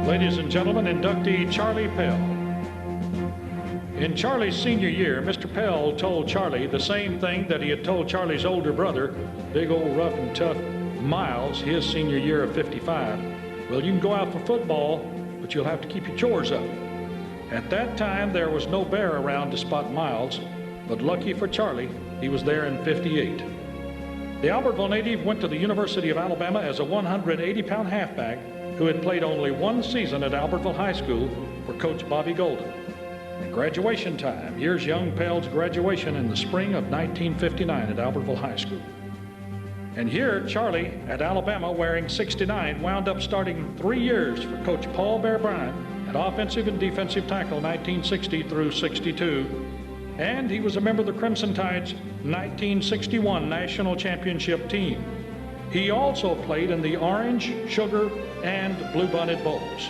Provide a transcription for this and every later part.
Ladies and gentlemen, inductee Charley Pell. In Charley's senior year, Mr. Pell told Charley the same thing that he had told Charley's older brother, big old rough and tough Miles, his senior year of 55. Well, you can go out for football, but you'll have to keep your chores up. At that time, there was no bear around to spot Miles, but lucky for Charley, he was there in 58. The Albertville native went to the University of Alabama as a 180-pound halfback who had played only one season at Albertville High School for Coach Bobby Golden. At graduation time, here's young Pell's graduation in the spring of 1959 at Albertville High School. And here, Charley at Alabama, wearing 69, wound up starting 3 years for Coach Paul Bear Bryant at offensive and defensive tackle 1960 through 62. And he was a member of the Crimson Tide's 1961 National Championship team. He also played in the Orange, Sugar, and Bluebonnet Bowls.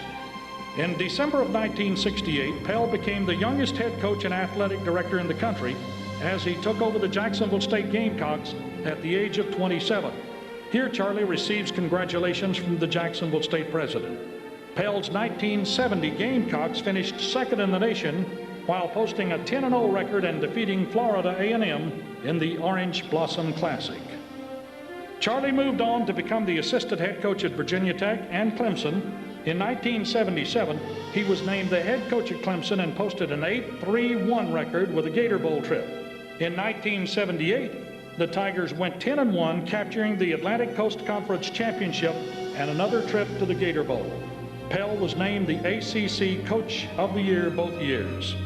In December of 1968, Pell became the youngest head coach and athletic director in the country as he took over the Jacksonville State Gamecocks at the age of 27. Here, Charley receives congratulations from the Jacksonville State president. Pell's 1970 Gamecocks finished second in the nation while posting a 10-0 record and defeating Florida A&M in the Orange Blossom Classic. Charley moved on to become the assistant head coach at Virginia Tech and Clemson. In 1977, he was named the head coach at Clemson and posted an 8-3-1 record with a Gator Bowl trip. In 1978, the Tigers went 10-1, capturing the Atlantic Coast Conference Championship and another trip to the Gator Bowl. Pell was named the ACC Coach of the Year both years.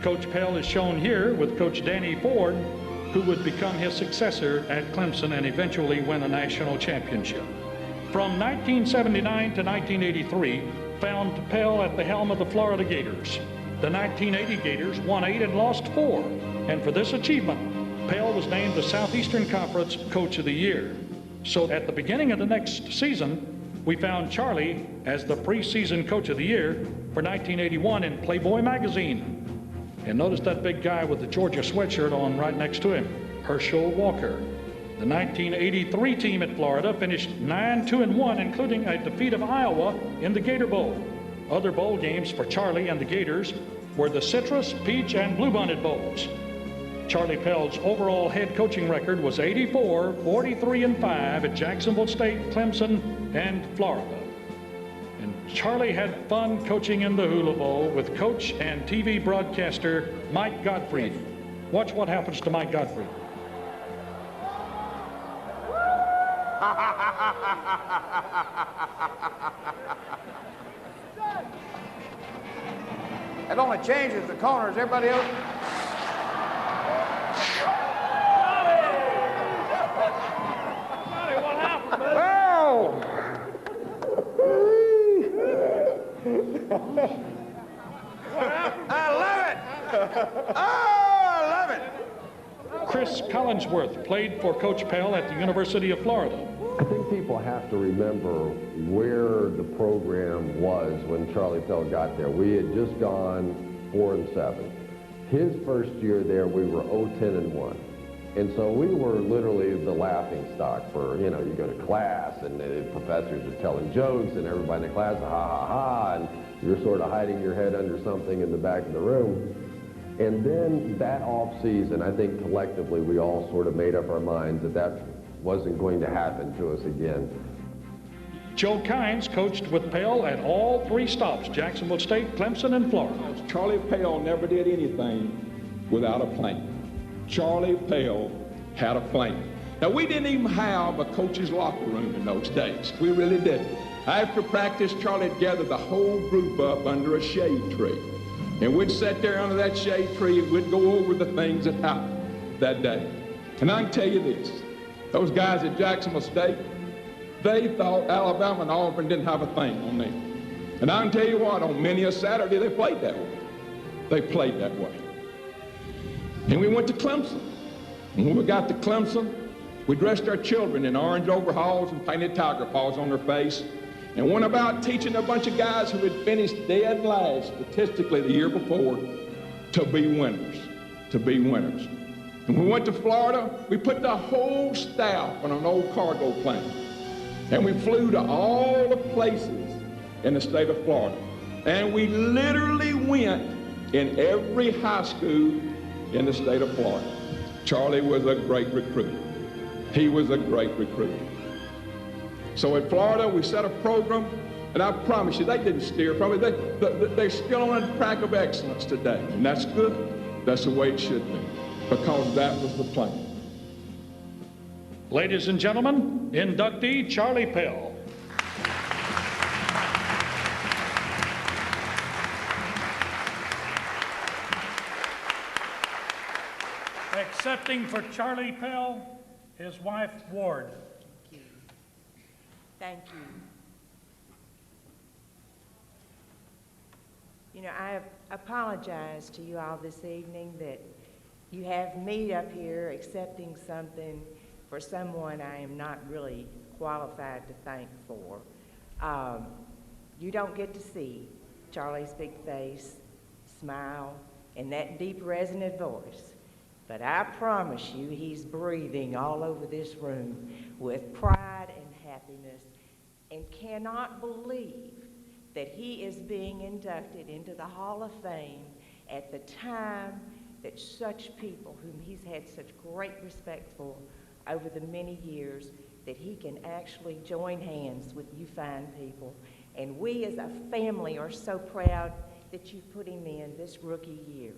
Coach Pell is shown here with Coach Danny Ford, who would become his successor at Clemson and eventually win a national championship. From 1979 to 1983, found Pell at the helm of the Florida Gators. The 1980 Gators won 8 and lost 4, and for this achievement, Pell was named the Southeastern Conference Coach of the Year. So at the beginning of the next season, we found Charley as the preseason Coach of the Year for 1981 in Playboy magazine. And notice that big guy with the Georgia sweatshirt on right next to him, Herschel Walker. The 1983 team at Florida finished 9-2-1, including a defeat of Iowa in the Gator Bowl. Other bowl games for Charley and the Gators were the Citrus, Peach, and Bluebonnet Bowls. Charley Pell's overall head coaching record was 84, 43-5 at Jacksonville State, Clemson, and Florida. And Charley had fun coaching in the Hula Bowl with coach and TV broadcaster Mike Gottfried. Watch what happens to Mike Gottfried. It only changes the corners. Everybody else. Charlie, what happened, man? Oh! I love it! Oh, I love it! Chris Collinsworth played for Coach Pell at the University of Florida. I think people have to remember where the program was when Charley Pell got there. We had just gone 4-7. His first year there, we were 0-10-1. And so we were literally the laughing stock for, you know, you go to class and the professors are telling jokes and everybody in the class, ha, ha, ha, and you're sort of hiding your head under something in the back of the room. And then that off season, I think collectively we all sort of made up our minds that that wasn't going to happen to us again. Joe Kynes coached with Pell at all 3 stops, Jacksonville State, Clemson, and Florida. Charley Pell never did anything without a plan. Charley Pell had a plan. Now, we didn't even have a coach's locker room in those days. We really didn't. After practice, Charley would gather the whole group up under a shade tree. And we'd sit there under that shade tree and we'd go over the things that happened that day. And I can tell you this, those guys at Jacksonville State, they thought Alabama and Auburn didn't have a thing on them. And I can tell you what, on many a Saturday, they played that way. They played that way. And we went to Clemson. And when we got to Clemson, we dressed our children in orange overalls and painted tiger paws on their face and went about teaching a bunch of guys who had finished dead last statistically the year before to be winners, to be winners. And we went to Florida, we put the whole staff on an old cargo plane. And we flew to all the places in the state of Florida. And we literally went in every high school in the state of Florida. Charley was a great recruit. He was a great recruit. So in Florida, we set a program, and I promise you, they didn't steer from it. They're still on a track of excellence today, and that's good. That's the way it should be, because that was the plan. Ladies and gentlemen, inductee Charley Pell. Accepting for Charley Pell, his wife, Ward. Thank you. Thank you. You know, I apologize to you all this evening that you have me up here accepting something for someone I am not really qualified to thank for. You don't get to see Charley's big face, smile, and that deep resonant voice. But I promise you, he's breathing all over this room with pride and happiness, and cannot believe that he is being inducted into the Hall of Fame at the time that such people whom he's had such great respect for over the many years, that he can actually join hands with you fine people. And we as a family are so proud that you put him in this rookie year.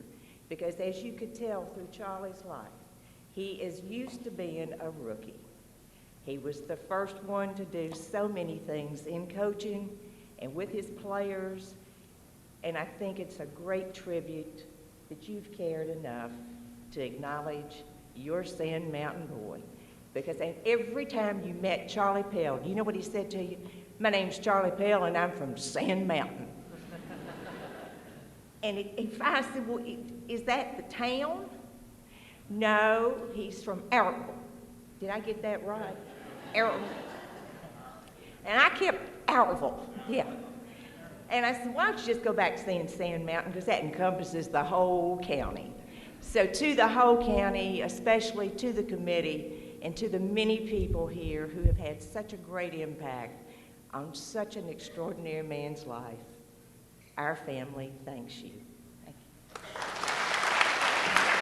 Because as you could tell through Charley's life, he is used to being a rookie. He was the first one to do so many things in coaching and with his players, and I think it's a great tribute that you've cared enough to acknowledge your Sand Mountain boy. Because every time you met Charley Pell, do you know what he said to you? My name's Charley Pell and I'm from Sand Mountain. And if I said, well, is that the town? No, he's from Errol. Did I get that right? Errol. And I kept Errol, yeah. And I said, why don't you just go back to saying Sand Mountain, because that encompasses the whole county. So to the whole county, especially to the committee, and to the many people here who have had such a great impact on such an extraordinary man's life, our family thanks you.